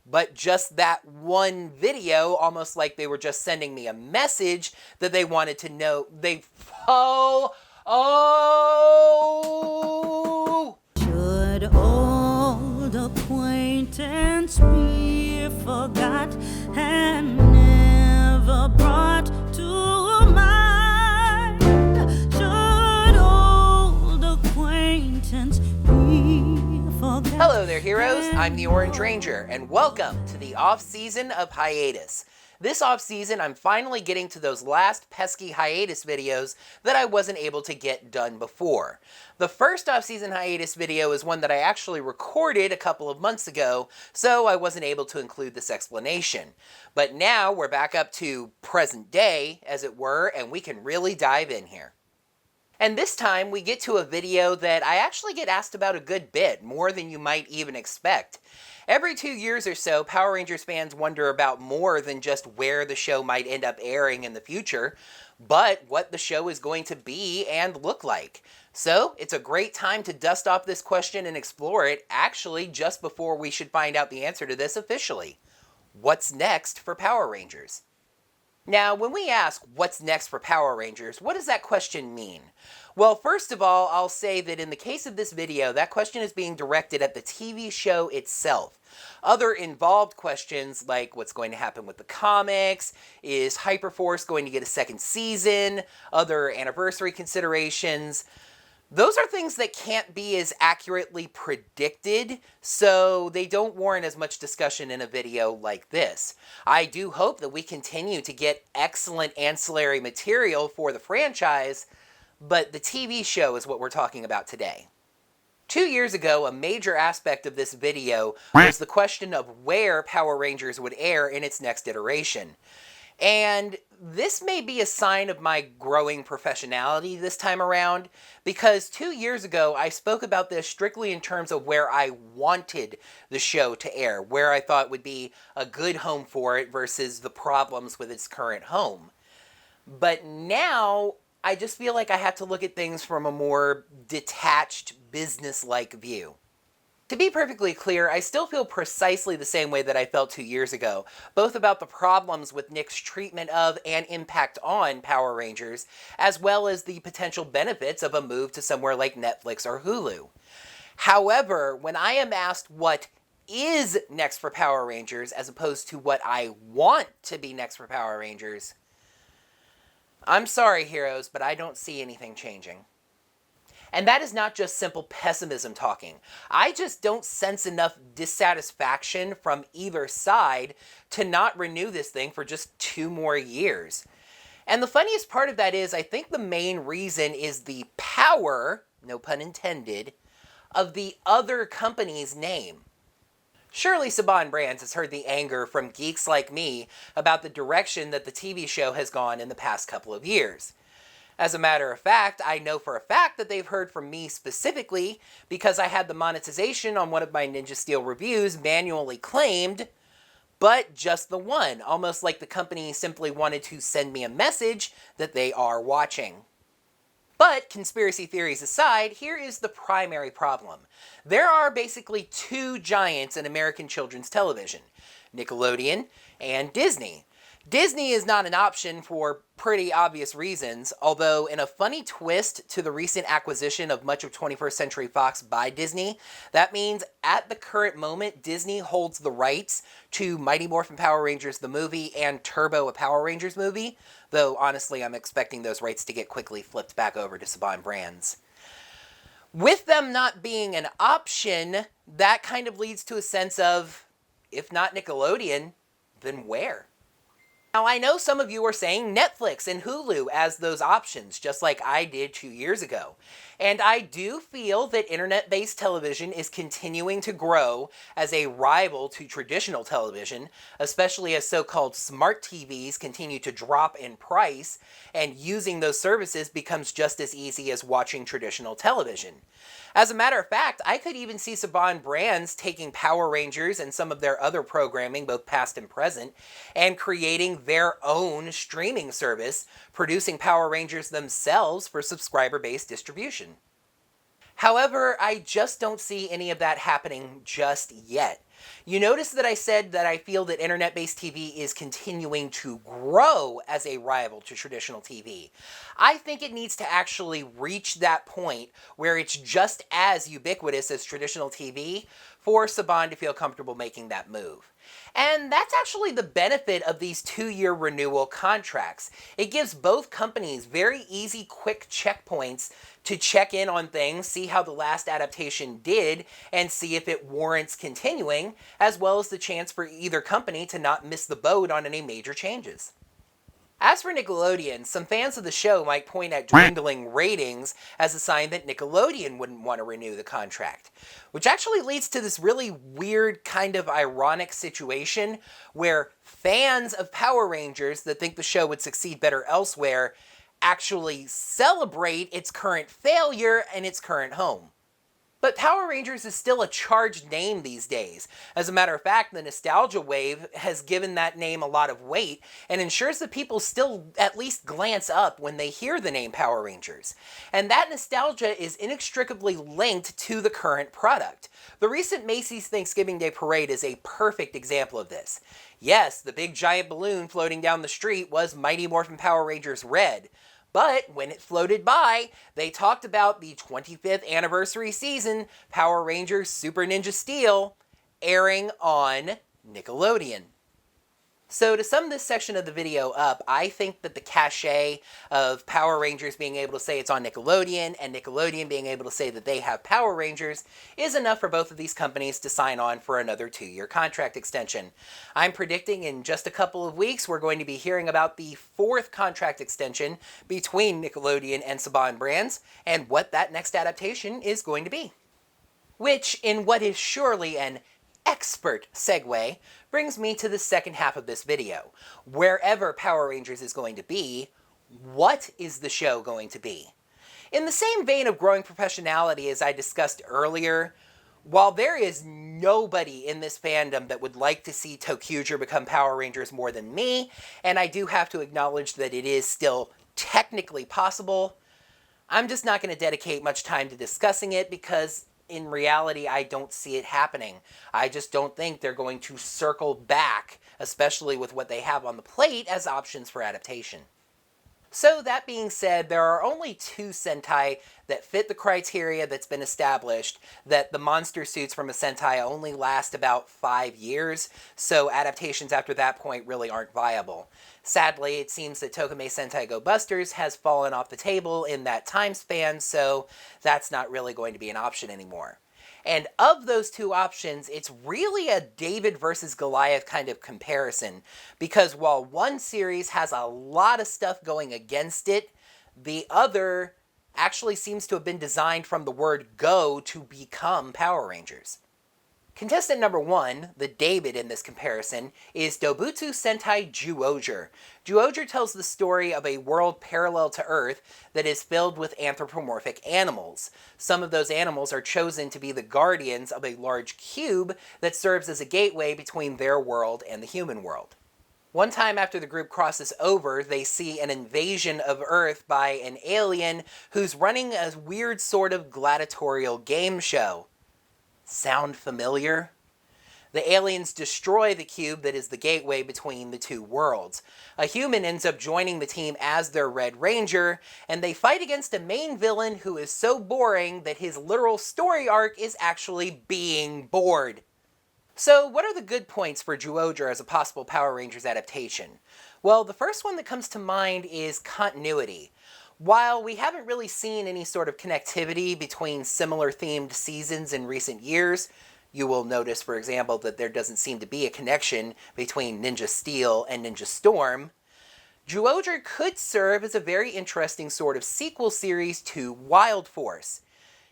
but just that one video, almost like they were just sending me a message that they wanted to know. Should old acquaintance be forgot and never brought to mind? Should old acquaintance be forgot? Hello there, heroes. I'm the Orange Ranger, and welcome to the off-season of hiatus. This off-season, I'm finally getting to those last pesky hiatus videos that I wasn't able to get done before. The first off-season hiatus video is one that I actually recorded a couple of months ago, so I wasn't able to include this explanation. But now we're back up to present day, as it were, and we can really dive in here. And this time we get to a video that I actually get asked about a good bit, more than you might even expect. Every 2 years or so, Power Rangers fans wonder about more than just where the show might end up airing in the future, but what the show is going to be and look like. So it's a great time to dust off this question and explore it, actually just before we should find out the answer to this officially. What's next for Power Rangers? Now, when we ask what's next for Power Rangers, what does that question mean? Well, first of all, I'll say that in the case of this video, that question is being directed at the TV show itself. Other involved questions like what's going to happen with the comics, is Hyperforce going to get a second season, other anniversary considerations, those are things that can't be as accurately predicted, so they don't warrant as much discussion in a video like this. I do hope that we continue to get excellent ancillary material for the franchise, but the TV show is what we're talking about today. 2 years ago, a major aspect of this video was the question of where Power Rangers would air in its next iteration. And this may be a sign of my growing professionality this time around, because 2 years ago I spoke about this strictly in terms of where I wanted the show to air, where I thought would be a good home for it versus the problems with its current home. But now I just feel like I have to look at things from a more detached, business-like view. To be perfectly clear, I still feel precisely the same way that I felt 2 years ago, both about the problems with Nick's treatment of and impact on Power Rangers, as well as the potential benefits of a move to somewhere like Netflix or Hulu. However, when I am asked what is next for Power Rangers, as opposed to what I want to be next for Power Rangers, I'm sorry, heroes, but I don't see anything changing. And that is not just simple pessimism talking. I just don't sense enough dissatisfaction from either side to not renew this thing for just 2 more years. And the funniest part of that is I think the main reason is the power, no pun intended, of the other company's name. Surely Saban Brands has heard the anger from geeks like me about the direction that the TV show has gone in the past couple of years. As a matter of fact, I know for a fact that they've heard from me specifically because I had the monetization on one of my Ninja Steel reviews manually claimed, but just the one, almost like the company simply wanted to send me a message that they are watching. But, conspiracy theories aside, here is the primary problem. There are basically 2 giants in American children's television, Nickelodeon and Disney. Disney is not an option for pretty obvious reasons, although in a funny twist to the recent acquisition of much of 21st Century Fox by Disney, that means at the current moment, Disney holds the rights to Mighty Morphin Power Rangers the movie and Turbo a Power Rangers movie, though honestly I'm expecting those rights to get quickly flipped back over to Saban Brands. With them not being an option, that kind of leads to a sense of, if not Nickelodeon, then where? Now, I know some of you are saying Netflix and Hulu as those options, just like I did 2 years ago. And I do feel that internet-based television is continuing to grow as a rival to traditional television, especially as so-called smart TVs continue to drop in price, and using those services becomes just as easy as watching traditional television. As a matter of fact, I could even see Saban Brands taking Power Rangers and some of their other programming, both past and present, and creating their own streaming service, producing Power Rangers themselves for subscriber-based distribution. However, I just don't see any of that happening just yet. You notice that I said that I feel that internet-based TV is continuing to grow as a rival to traditional TV. I think it needs to actually reach that point where it's just as ubiquitous as traditional TV for Saban to feel comfortable making that move. And that's actually the benefit of these 2-year renewal contracts. It gives both companies very easy, quick checkpoints to check in on things, see how the last adaptation did, and see if it warrants continuing, as well as the chance for either company to not miss the boat on any major changes. As for Nickelodeon, some fans of the show might point at dwindling ratings as a sign that Nickelodeon wouldn't want to renew the contract, which actually leads to this really weird, kind of ironic situation where fans of Power Rangers that think the show would succeed better elsewhere actually celebrate its current failure and its current home. But Power Rangers is still a charged name these days. As a matter of fact, the nostalgia wave has given that name a lot of weight and ensures that people still at least glance up when they hear the name Power Rangers. And that nostalgia is inextricably linked to the current product. The recent Macy's Thanksgiving Day Parade is a perfect example of this. Yes, the big giant balloon floating down the street was Mighty Morphin Power Rangers Red. But when it floated by, they talked about the 25th anniversary season, Power Rangers Super Ninja Steel, airing on Nickelodeon. So to sum this section of the video up, I think that the cachet of Power Rangers being able to say it's on Nickelodeon and Nickelodeon being able to say that they have Power Rangers is enough for both of these companies to sign on for another 2-year contract extension. I'm predicting in just a couple of weeks we're going to be hearing about the 4th contract extension between Nickelodeon and Saban Brands and what that next adaptation is going to be. Which, in what is surely an expert segue, brings me to the second half of this video. Wherever Power Rangers is going to be, what is the show going to be? In the same vein of growing professionality as I discussed earlier, while there is nobody in this fandom that would like to see ToQger become Power Rangers more than me, and I do have to acknowledge that it is still technically possible, I'm just not going to dedicate much time to discussing it because in reality, I don't see it happening. I just don't think they're going to circle back, especially with what they have on the plate as options for adaptation. So that being said, there are only 2 Sentai that fit the criteria that's been established, that the monster suits from a Sentai only last about 5 years, so adaptations after that point really aren't viable. Sadly, it seems that Tokamei Sentai Go Busters has fallen off the table in that time span, so that's not really going to be an option anymore. And of those 2 options, it's really a David versus Goliath kind of comparison, because while one series has a lot of stuff going against it, the other actually seems to have been designed from the word go to become Power Rangers. Contestant number 1, the David in this comparison, is Doubutsu Sentai Zyuohger. Zyuohger tells the story of a world parallel to Earth that is filled with anthropomorphic animals. Some of those animals are chosen to be the guardians of a large cube that serves as a gateway between their world and the human world. One time after the group crosses over, they see an invasion of Earth by an alien who's running a weird sort of gladiatorial game show. Sound familiar? The aliens destroy the cube that is the gateway between the 2 worlds. A human ends up joining the team as their Red Ranger, and they fight against a main villain who is so boring that his literal story arc is actually being bored. So what are the good points for Zyuohger as a possible Power Rangers adaptation? Well, the first one that comes to mind is continuity. While we haven't really seen any sort of connectivity between similar themed seasons in recent years, you will notice, for example, that there doesn't seem to be a connection between Ninja Steel and Ninja Storm, Zyuohger could serve as a very interesting sort of sequel series to Wild Force.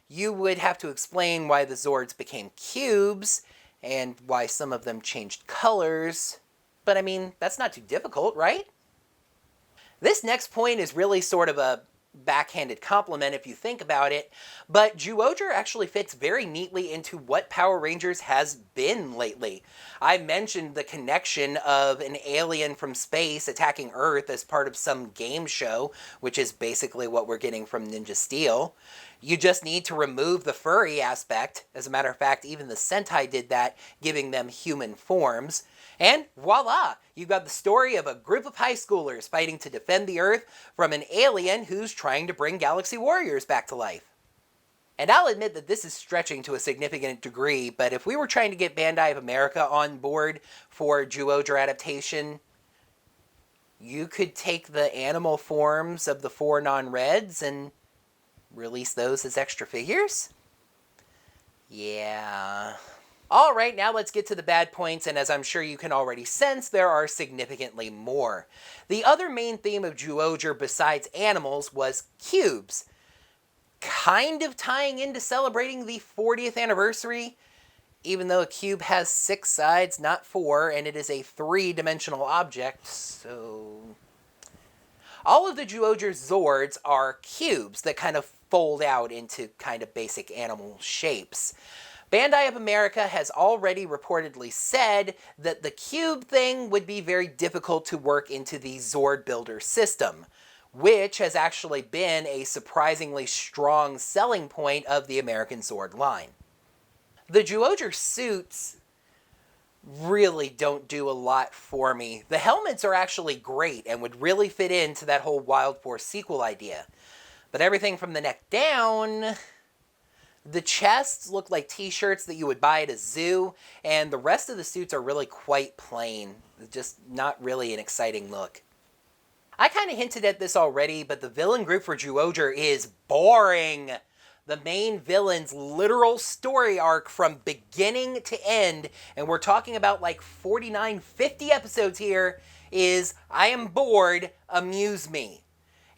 You would have to explain why the Zords became cubes, and why some of them changed colors, but I mean, that's not too difficult, right? This next point is really sort of a backhanded compliment if you think about it, but Zyuohger actually fits very neatly into what Power Rangers has been lately. I mentioned the connection of an alien from space attacking Earth as part of some game show, which is basically what we're getting from Ninja Steel. You just need to remove the furry aspect. As a matter of fact, even the Sentai did that, giving them human forms. And voila! You've got the story of a group of high schoolers fighting to defend the Earth from an alien who's trying to bring Galaxy Warriors back to life. And I'll admit that this is stretching to a significant degree, but if we were trying to get Bandai of America on board for Zyuohger adaptation, you could take the animal forms of the 4 non-reds and release those as extra figures? Yeah. Alright, now let's get to the bad points, and as I'm sure you can already sense, there are significantly more. The other main theme of Zyuohger besides animals was cubes. Kind of tying into celebrating the 40th anniversary, even though a cube has 6 sides, not 4, and it is a 3-dimensional object, so... All of the Zyuohger Zords are cubes that kind of fold out into kind of basic animal shapes. Bandai of America has already reportedly said that the cube thing would be very difficult to work into the Zord Builder system, which has actually been a surprisingly strong selling point of the American Zord line. The Zyuohger suits really don't do a lot for me. The helmets are actually great and would really fit into that whole Wild Force sequel idea. But everything from the neck down... The chests look like t-shirts that you would buy at a zoo, and the rest of the suits are really quite plain. Just not really an exciting look. I kind of hinted at this already, but the villain group for Zyuohger is boring. The main villain's literal story arc from beginning to end, and we're talking about like 49, 50 episodes here, is I am bored, amuse me.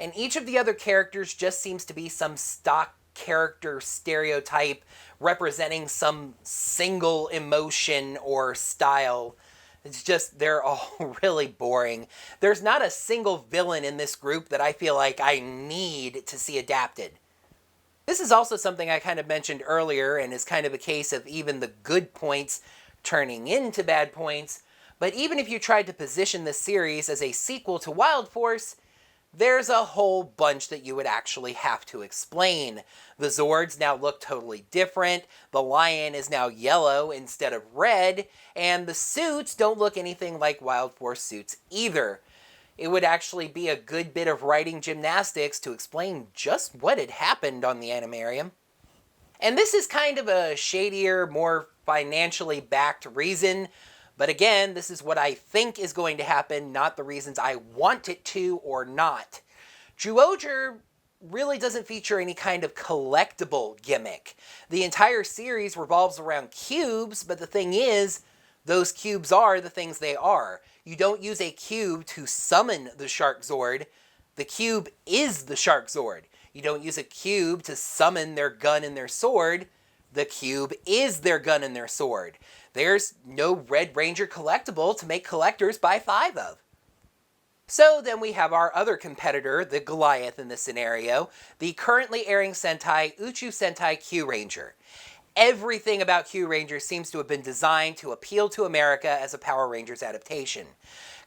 And each of the other characters just seems to be some stock character stereotype representing some single emotion or style. It's just, they're all really boring. There's not a single villain in this group that I feel like I need to see adapted. This is also something I kind of mentioned earlier and is kind of a case of even the good points turning into bad points, but even if you tried to position this series as a sequel to Wild Force, there's a whole bunch that you would actually have to explain. The Zords now look totally different, the lion is now yellow instead of red, and the suits don't look anything like Wild Force suits either. It would actually be a good bit of writing gymnastics to explain just what had happened on the Animarium. And this is kind of a shadier, more financially backed reason, but again, this is what I think is going to happen, not the reasons I want it to or not. Zyuohger really doesn't feature any kind of collectible gimmick. The entire series revolves around cubes, but the thing is, those cubes are the things they are. You don't use a cube to summon the Shark Zord. The cube is the Shark Zord. You don't use a cube to summon their gun and their sword. The cube is their gun and their sword. There's no Red Ranger collectible to make collectors buy 5 of. So then we have our other competitor, the Goliath in this scenario, the currently airing Sentai Uchu Sentai Kyuranger. Everything about Kyuranger seems to have been designed to appeal to America as a Power Rangers adaptation.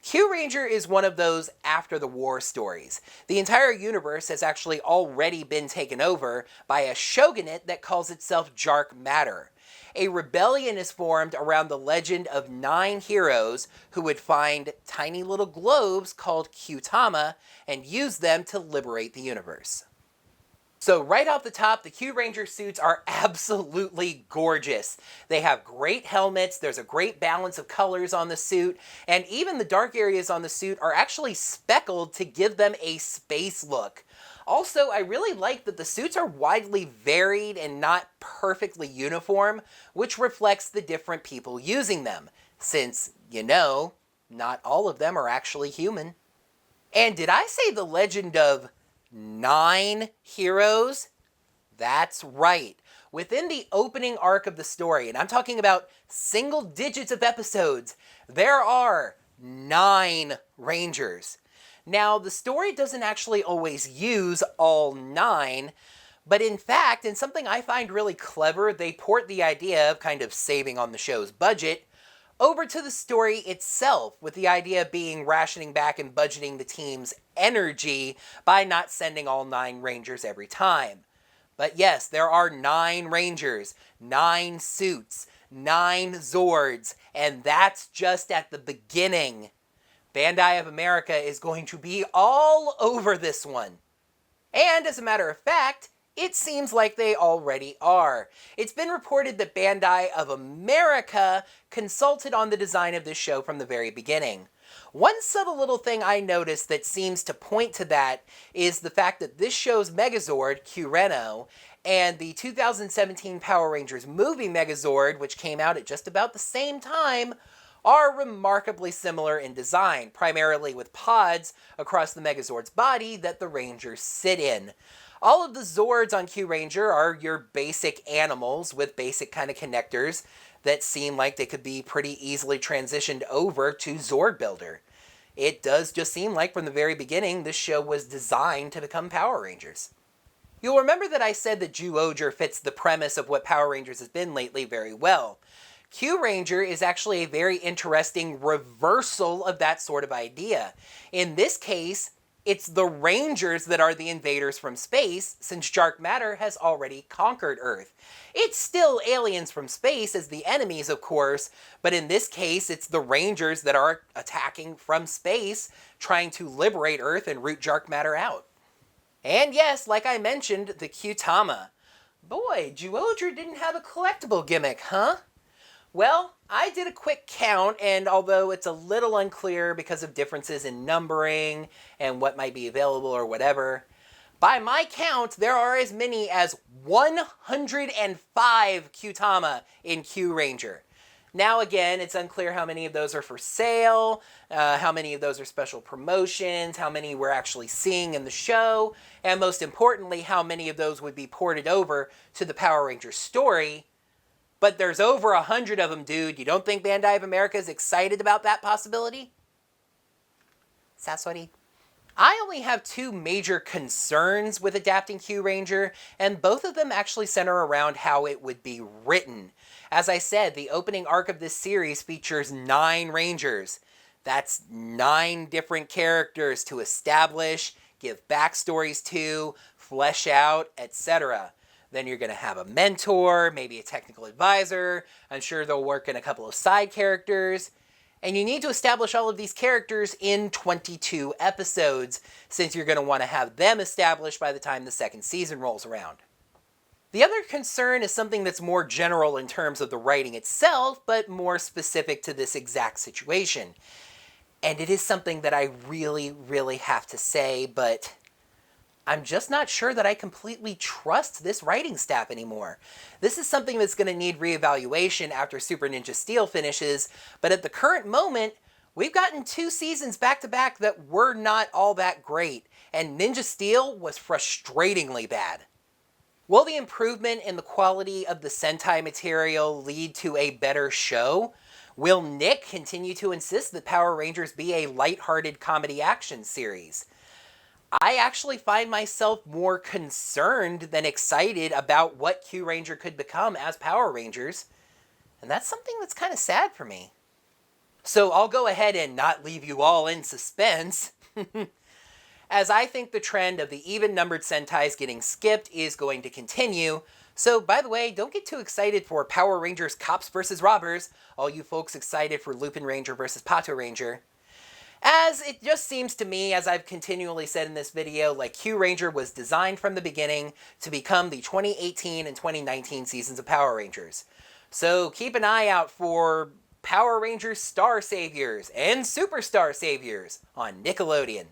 Kyuranger is one of those after-the-war stories. The entire universe has actually already been taken over by a shogunate that calls itself Jark Matter. A rebellion is formed around the legend of 9 heroes who would find tiny little globes called Kyutama and use them to liberate the universe. So right off the top, the Kyuranger suits are absolutely gorgeous. They have great helmets, there's a great balance of colors on the suit, and even the dark areas on the suit are actually speckled to give them a space look. Also, I really like that the suits are widely varied and not perfectly uniform, which reflects the different people using them, since, you know, not all of them are actually human. And did I say the legend of 9 heroes? That's right. Within the opening arc of the story, and I'm talking about single digits of episodes, there are 9 Rangers. Now, the story doesn't actually always use all 9, but in fact, and something I find really clever, they port the idea of kind of saving on the show's budget over to the story itself, with the idea being rationing back and budgeting the team's energy by not sending all 9 Rangers every time. But yes, there are 9 Rangers, 9 suits, 9 Zords, and that's just at the beginning. Bandai of America is going to be all over this one. And as a matter of fact, it seems like they already are. It's been reported that Bandai of America consulted on the design of this show from the very beginning. One subtle little thing I noticed that seems to point to that is the fact that this show's Megazord, Kyureno, and the 2017 Power Rangers movie Megazord, which came out at just about the same time, are remarkably similar in design, primarily with pods across the Megazord's body that the Rangers sit in. All of the Zords on Kyuranger are your basic animals with basic kind of connectors that seem like they could be pretty easily transitioned over to Zord Builder. It does just seem like from the very beginning this show was designed to become Power Rangers. You'll remember that I said that Zyuohger fits the premise of what Power Rangers has been lately very well. Kyuranger is actually a very interesting reversal of that sort of idea. In this case, it's the Rangers that are the invaders from space, since dark matter has already conquered Earth. It's still aliens from space as the enemies, of course, but in this case, it's the Rangers that are attacking from space, trying to liberate Earth and root dark matter out. And yes, like I mentioned, the Kyutama. Boy, Zyuohger didn't have a collectible gimmick, huh? Well, I did a quick count, and although it's a little unclear because of differences in numbering and what might be available or whatever, by my count, there are as many as 105 Kyutama in Kyuranger. Now again, it's unclear how many of those are for sale, how many of those are special promotions, how many we're actually seeing in the show, and most importantly, how many of those would be ported over to the Power Rangers story. But there's over 100 of them, dude. You don't think Bandai of America is excited about that possibility? Sasori? I only have 2 major concerns with adapting Kyuranger, and both of them actually center around how it would be written. As I said, the opening arc of this series features 9 Rangers. That's 9 different characters to establish, give backstories to, flesh out, etc. Then you're going to have a mentor, maybe a technical advisor. I'm sure they'll work in a couple of side characters. And you need to establish all of these characters in 22 episodes, since you're going to want to have them established by the time the second season rolls around. The other concern is something that's more general in terms of the writing itself, but more specific to this exact situation. And it is something that I really, really have to say, but I'm just not sure that I completely trust this writing staff anymore. This is something that's going to need reevaluation after Super Ninja Steel finishes, but at the current moment, we've gotten 2 seasons back-to-back that were not all that great, and Ninja Steel was frustratingly bad. Will the improvement in the quality of the Sentai material lead to a better show? Will Nick continue to insist that Power Rangers be a lighthearted comedy action series? I actually find myself more concerned than excited about what Kyuranger could become as Power Rangers, and that's something that's kind of sad for me. So I'll go ahead and not leave you all in suspense, as I think the trend of the even-numbered Sentais getting skipped is going to continue. So, by the way, don't get too excited for Power Rangers Cops vs. Robbers, all you folks excited for Lupin Ranger vs. Pato Ranger. As it just seems to me, as I've continually said in this video, like Kyuranger was designed from the beginning to become the 2018 and 2019 seasons of Power Rangers. So keep an eye out for Power Rangers Star Saviors and Superstar Saviors on Nickelodeon.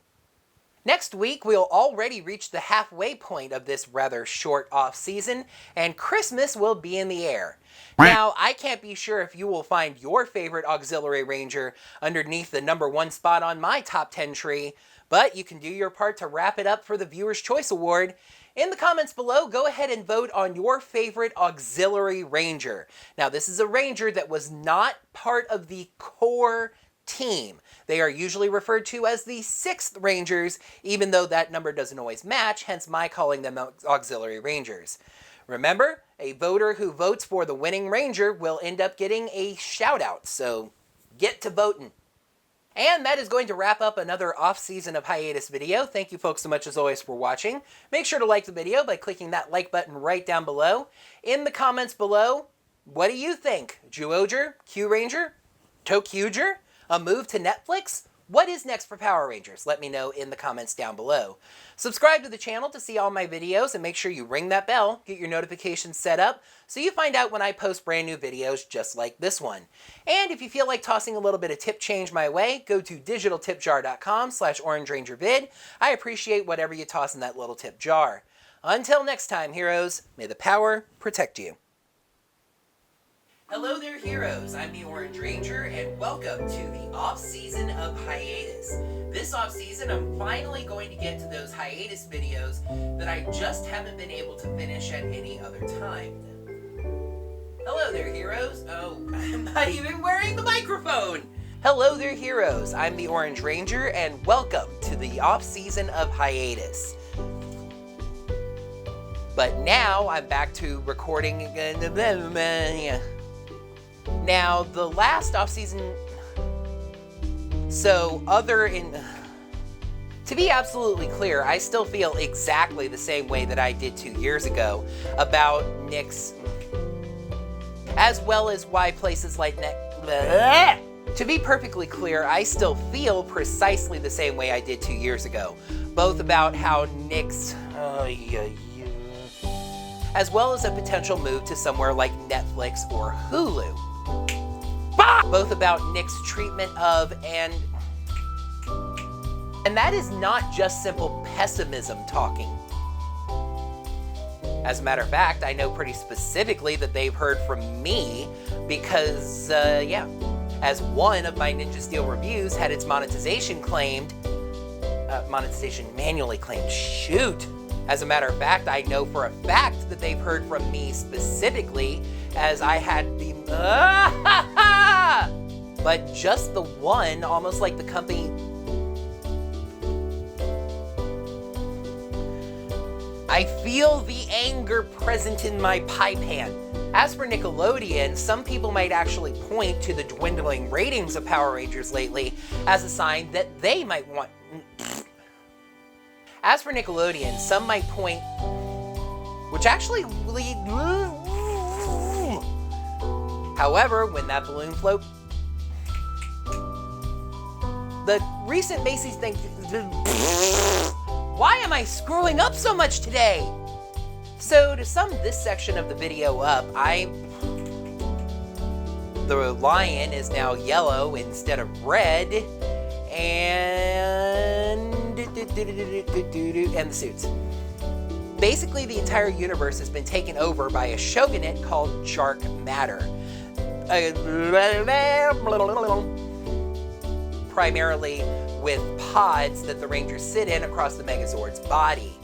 Next week, we'll already reach the halfway point of this rather short off-season, and Christmas will be in the air. Now, I can't be sure if you will find your favorite auxiliary ranger underneath the #1 spot on my top 10 tree, but you can do your part to wrap it up for the Viewer's Choice Award. In the comments below, go ahead and vote on your favorite auxiliary ranger. Now, this is a ranger that was not part of the core team. They are usually referred to as the 6th Rangers, even though that number doesn't always match, hence my calling them auxiliary rangers. Remember, a voter who votes for the winning ranger will end up getting a shout out, so get to voting. And that is going to wrap up another off-season of hiatus video. Thank you folks so much as always for watching. Make sure to like the video by clicking that like button right down below. In the comments below, what do you think? Zyuohger, Kyuranger, Tokyuger, a move to Netflix? What is next for Power Rangers? Let me know in the comments down below. Subscribe to the channel to see all my videos and make sure you ring that bell, get your notifications set up, so you find out when I post brand new videos just like this one. And if you feel like tossing a little bit of tip change my way, go to digitaltipjar.com/orangerangervid. I appreciate whatever you toss in that little tip jar. Until next time, heroes, may the power protect you. Hello there, heroes. I'm the Orange Ranger, and welcome to the off-season of hiatus. This off-season, I'm finally going to get to those hiatus videos that I just haven't been able to finish at any other time. Hello there, heroes. Oh, I'm not even wearing the microphone. Hello there, heroes. I'm the Orange Ranger, and welcome to the off-season of hiatus. But now I'm back to recording again. Now, the last off-season, to be absolutely clear, I still feel exactly the same way that I did 2 years ago about Nick's, as well as why places like To be perfectly clear, I still feel precisely the same way I did 2 years ago, both about how Nick's, as well as a potential move to somewhere like Netflix or Hulu. Both about Nick's treatment of and that is not just simple pessimism talking. As a matter of fact, I know pretty specifically that they've heard from me because, as one of my Ninja Steel reviews had its monetization manually claimed, shoot. As a matter of fact, I know for a fact that they've heard from me specifically as I had the but just the one, almost like the company. I feel the anger present in my pie pan. As for Nickelodeon, some people might actually point to the dwindling ratings of Power Rangers lately as a sign that they might want. As for Nickelodeon, some might point, which actually lead. However, when that balloon float, the recent Macy's thing. Why am I screwing up so much today? So to sum this section of the video up, the lion is now yellow instead of red, and the suits. Basically, the entire universe has been taken over by a shogunate called Dark Matter. Primarily with pods that the Rangers sit in across the Megazord's body.